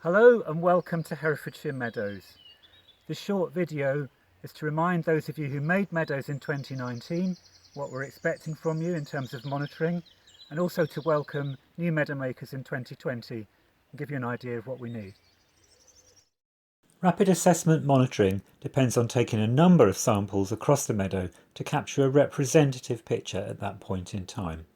Hello and welcome to Herefordshire Meadows. This short video is to remind those of you who made meadows in 2019 what we're expecting from you in terms of monitoring, and also to welcome new meadow makers in 2020 and give you an idea of what we need. Rapid assessment monitoring depends on taking a number of samples across the meadow to capture a representative picture at that point in time.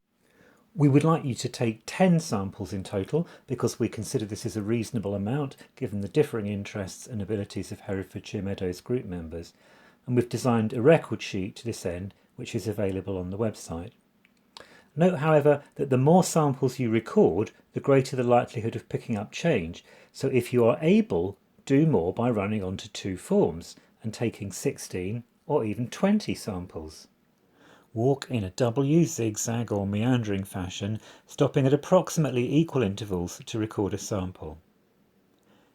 We would like you to take 10 samples in total because we consider this is a reasonable amount given the differing interests and abilities of Herefordshire Meadows group members, and we've designed a record sheet to this end which is available on the website. Note, however, that the more samples you record, the greater the likelihood of picking up change, so if you are able, do more by running onto two forms and taking 16 or even 20 samples. Walk in a W, zigzag or meandering fashion, stopping at approximately equal intervals to record a sample.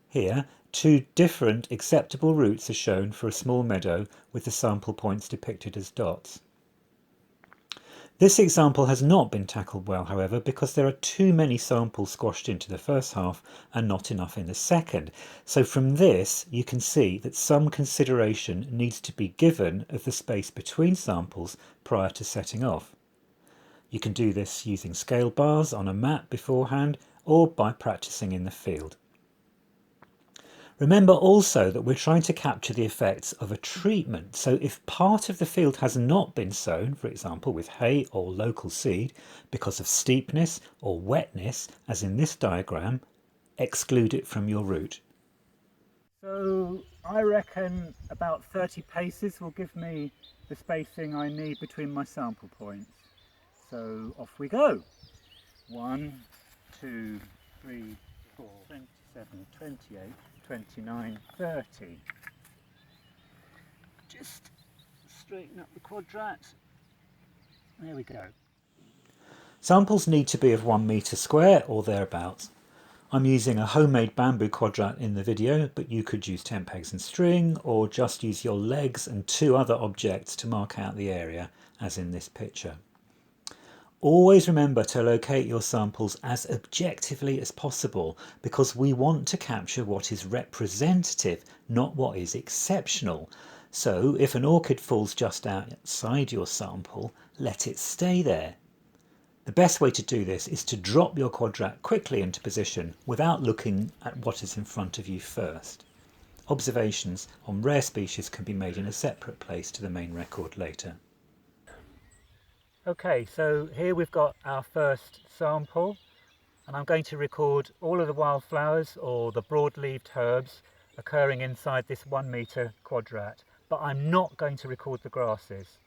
Here, two different acceptable routes are shown for a small meadow with the sample points depicted as dots. This example has not been tackled well, however, because there are too many samples squashed into the first half and not enough in the second. So from this, you can see that some consideration needs to be given of the space between samples prior to setting off. You can do this using scale bars on a map beforehand or by practicing in the field. Remember also that we're trying to capture the effects of a treatment, so if part of the field has not been sown, for example with hay or local seed, because of steepness or wetness, as in this diagram, exclude it from your route. So I reckon about 30 paces will give me the spacing I need between my sample points. So off we go. 1, 2, 3, 4, 27, 28, 29, 30. Just straighten up the quadrat. There we go. Samples need to be of 1 metre square or thereabouts. I'm using a homemade bamboo quadrat in the video, but you could use tent pegs and string or just use your legs and 2 other objects to mark out the area, as in this picture. Always remember to locate your samples as objectively as possible because we want to capture what is representative, not what is exceptional. So if an orchid falls just outside your sample, let it stay there. The best way to do this is to drop your quadrat quickly into position without looking at what is in front of you first. Observations on rare species can be made in a separate place to the main record later. Okay, so here we've got our first sample, and I'm going to record all of the wildflowers or the broad-leaved herbs occurring inside this 1 metre quadrat, but I'm not going to record the grasses.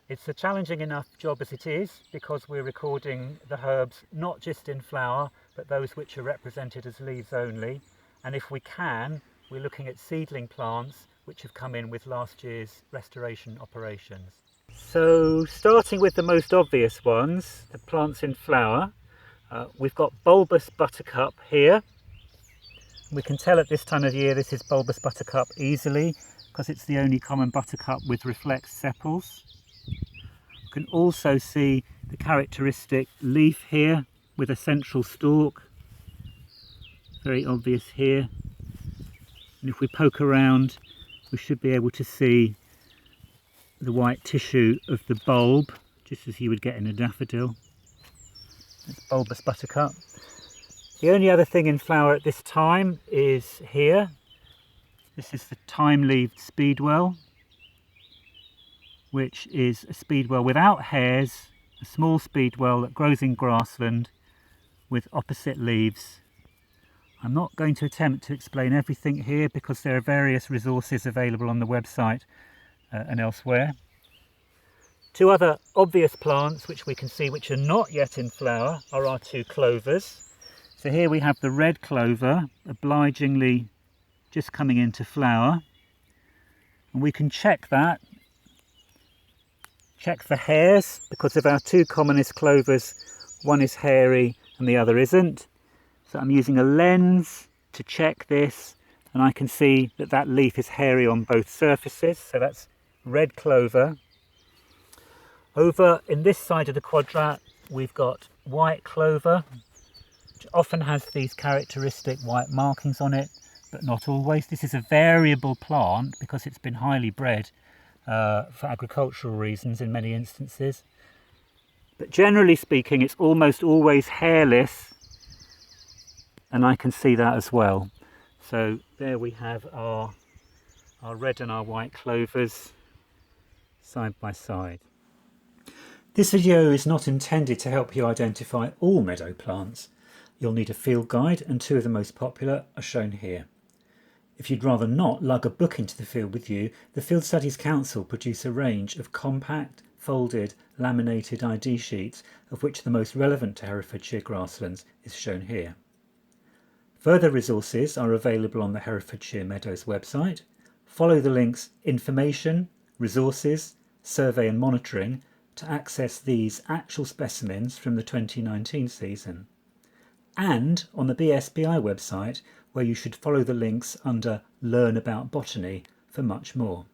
It's a challenging enough job as it is because we're recording the herbs not just in flower, but those which are represented as leaves only, and if we can, we're looking at seedling plants which have come in with last year's restoration operations. So starting with the most obvious ones, the plants in flower, we've got bulbous buttercup here. We can tell at this time of year this is bulbous buttercup easily because it's the only common buttercup with reflexed sepals. You can also see the characteristic leaf here with a central stalk, very obvious here. And if we poke around, we should be able to see the white tissue of the bulb, just as you would get in a daffodil. It's bulbous buttercup. The only other thing in flower at this time is here. This is the time-leaved speedwell, which is a speedwell without hairs, a small speedwell that grows in grassland with opposite leaves. I'm not going to attempt to explain everything here because there are various resources available on the website and elsewhere. 2 other obvious plants which we can see which are not yet in flower are our 2 clovers. So here we have the red clover obligingly just coming into flower, and we can check that. Check for hairs because of our 2 commonest clovers, one is hairy and the other isn't. So I'm using a lens to check this, and I can see that that leaf is hairy on both surfaces, so that's red clover. Over in this side of the quadrat we've got white clover, which often has these characteristic white markings on it, but not always. This is a variable plant because it's been highly bred for agricultural reasons in many instances. But generally speaking, it's almost always hairless, and I can see that as well. So there we have our red and our white clovers side by side. This video is not intended to help you identify all meadow plants. You'll need a field guide, and two of the most popular are shown here. If you'd rather not lug a book into the field with you, the Field Studies Council produce a range of compact, folded, laminated ID sheets, of which the most relevant to Herefordshire grasslands is shown here. Further resources are available on the Herefordshire Meadows website. Follow the links Information, Resources, Survey and Monitoring to access these actual specimens from the 2019 season. And on the BSBI website, where you should follow the links under Learn About Botany for much more.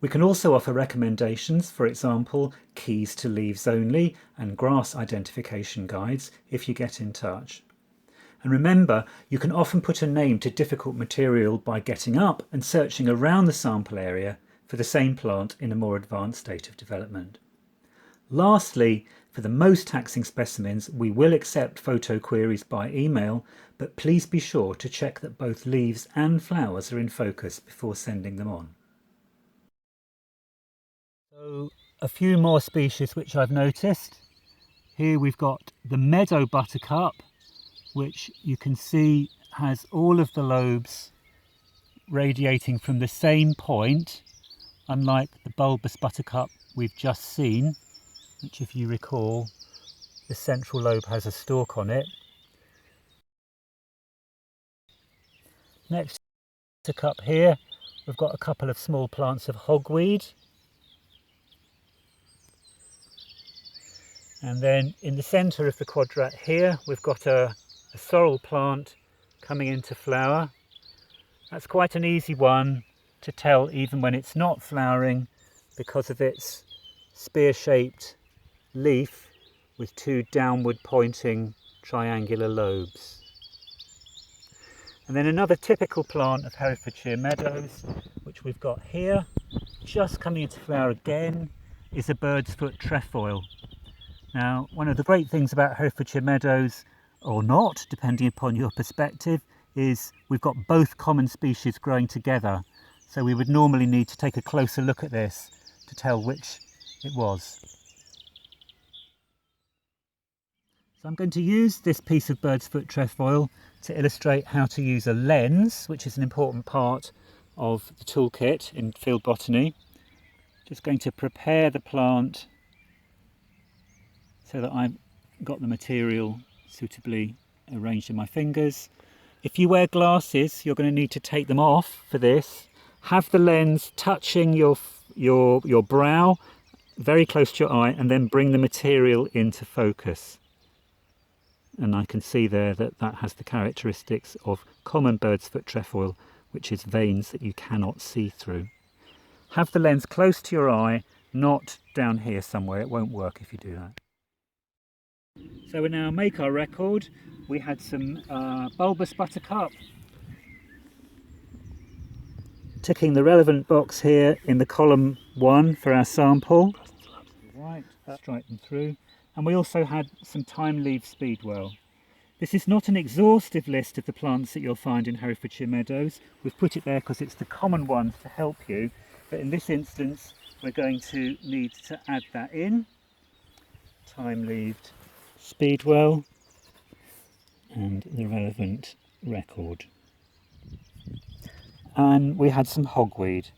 We can also offer recommendations, for example, keys to leaves only and grass identification guides if you get in touch. And remember, you can often put a name to difficult material by getting up and searching around the sample area for the same plant in a more advanced state of development. Lastly, for the most taxing specimens, we will accept photo queries by email, but please be sure to check that both leaves and flowers are in focus before sending them on. So, a few more species which I've noticed. Here we've got the meadow buttercup, which you can see has all of the lobes radiating from the same point, unlike the bulbous buttercup we've just seen, which, if you recall, the central lobe has a stalk on it. Next to cup here, we've got a couple of small plants of hogweed. And then in the centre of the quadrat here, we've got a sorrel plant coming into flower. That's quite an easy one to tell even when it's not flowering because of its spear-shaped leaf with two downward pointing triangular lobes. And then another typical plant of Herefordshire Meadows, which we've got here, just coming into flower again, is a bird's foot trefoil. Now, one of the great things about Herefordshire Meadows, or not, depending upon your perspective, is we've got both common species growing together. So we would normally need to take a closer look at this to tell which it was. So I'm going to use this piece of bird's foot trefoil to illustrate how to use a lens, which is an important part of the toolkit in field botany. Just going to prepare the plant so that I've got the material suitably arranged in my fingers. If you wear glasses, you're going to need to take them off for this. Have the lens touching your brow, very close to your eye, and then bring the material into focus. And I can see there that that has the characteristics of common bird's foot trefoil, which is veins that you cannot see through. Have the lens close to your eye, not down here somewhere. It won't work if you do that. So we now make our record. We had some bulbous buttercup. Ticking the relevant box here in the column 1 for our sample. Right, straight them through. And we also had some thyme leaf speedwell. This is not an exhaustive list of the plants that you'll find in Herefordshire Meadows. We've put it there because it's the common ones to help you. But in this instance, we're going to need to add that in. Thyme-leaved speedwell and the relevant record. And we had some hogweed.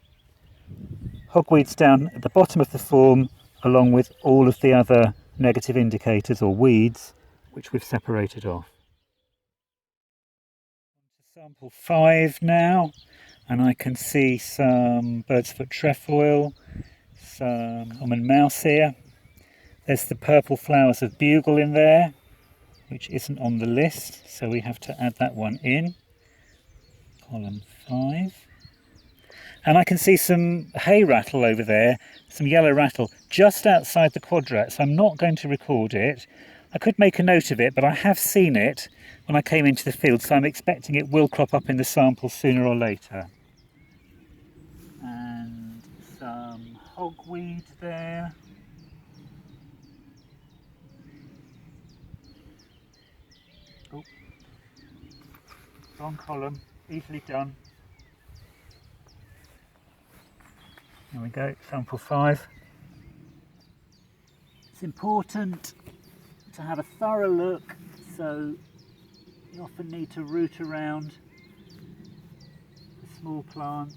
Hogweed's down at the bottom of the form, along with all of the other negative indicators or weeds, which we've separated off. Sample 5 now, and I can see some bird's foot trefoil, some common mouse ear. There's the purple flowers of bugle in there, which isn't on the list, so we have to add that one in. Column 5. And I can see some hay rattle over there, some yellow rattle, just outside the quadrat, so I'm not going to record it. I could make a note of it, but I have seen it when I came into the field, so I'm expecting it will crop up in the sample sooner or later. And some hogweed there. Oh, wrong column, easily done. There we go, sample 5. It's important to have a thorough look, so you often need to root around the small plants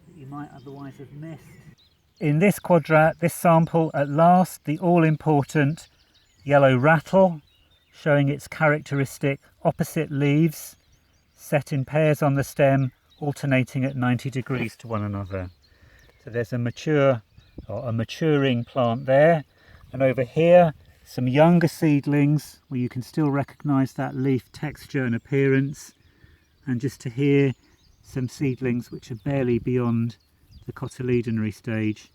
that you might otherwise have missed. In this quadrat, this sample, at last, the all-important yellow rattle, showing its characteristic opposite leaves, set in pairs on the stem, alternating at 90 degrees to one another. So there's a maturing plant there, and over here some younger seedlings where you can still recognise that leaf texture and appearance, and just to here some seedlings which are barely beyond the cotyledonary stage,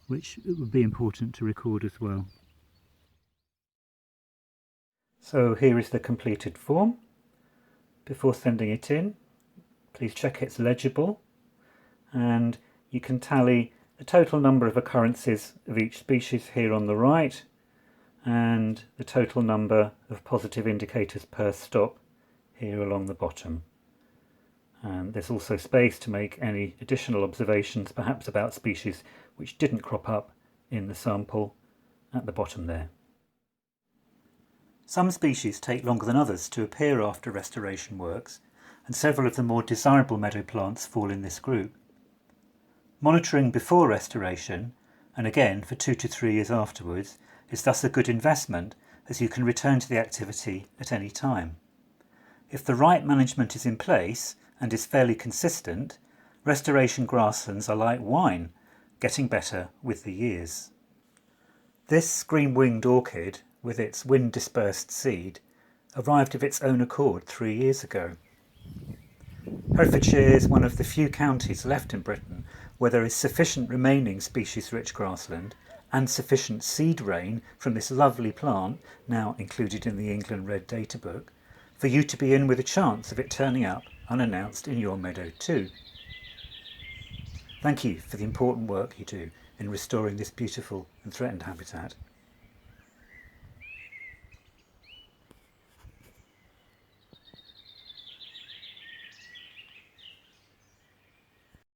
which it would be important to record as well. So here is the completed form. Before sending it in, please check it's legible, and you can tally the total number of occurrences of each species here on the right, and the total number of positive indicators per stop here along the bottom. And there's also space to make any additional observations, perhaps about species which didn't crop up in the sample, at the bottom there. Some species take longer than others to appear after restoration works, and several of the more desirable meadow plants fall in this group. Monitoring before restoration, and again for 2 to 3 years afterwards, is thus a good investment, as you can return to the activity at any time. If the right management is in place and is fairly consistent, restoration grasslands are like wine, getting better with the years. This green-winged orchid, with its wind-dispersed seed, arrived of its own accord 3 years ago. Herefordshire is one of the few counties left in Britain where there is sufficient remaining species-rich grassland and sufficient seed rain from this lovely plant, now included in the England Red Data Book, for you to be in with a chance of it turning up unannounced in your meadow too. Thank you for the important work you do in restoring this beautiful and threatened habitat.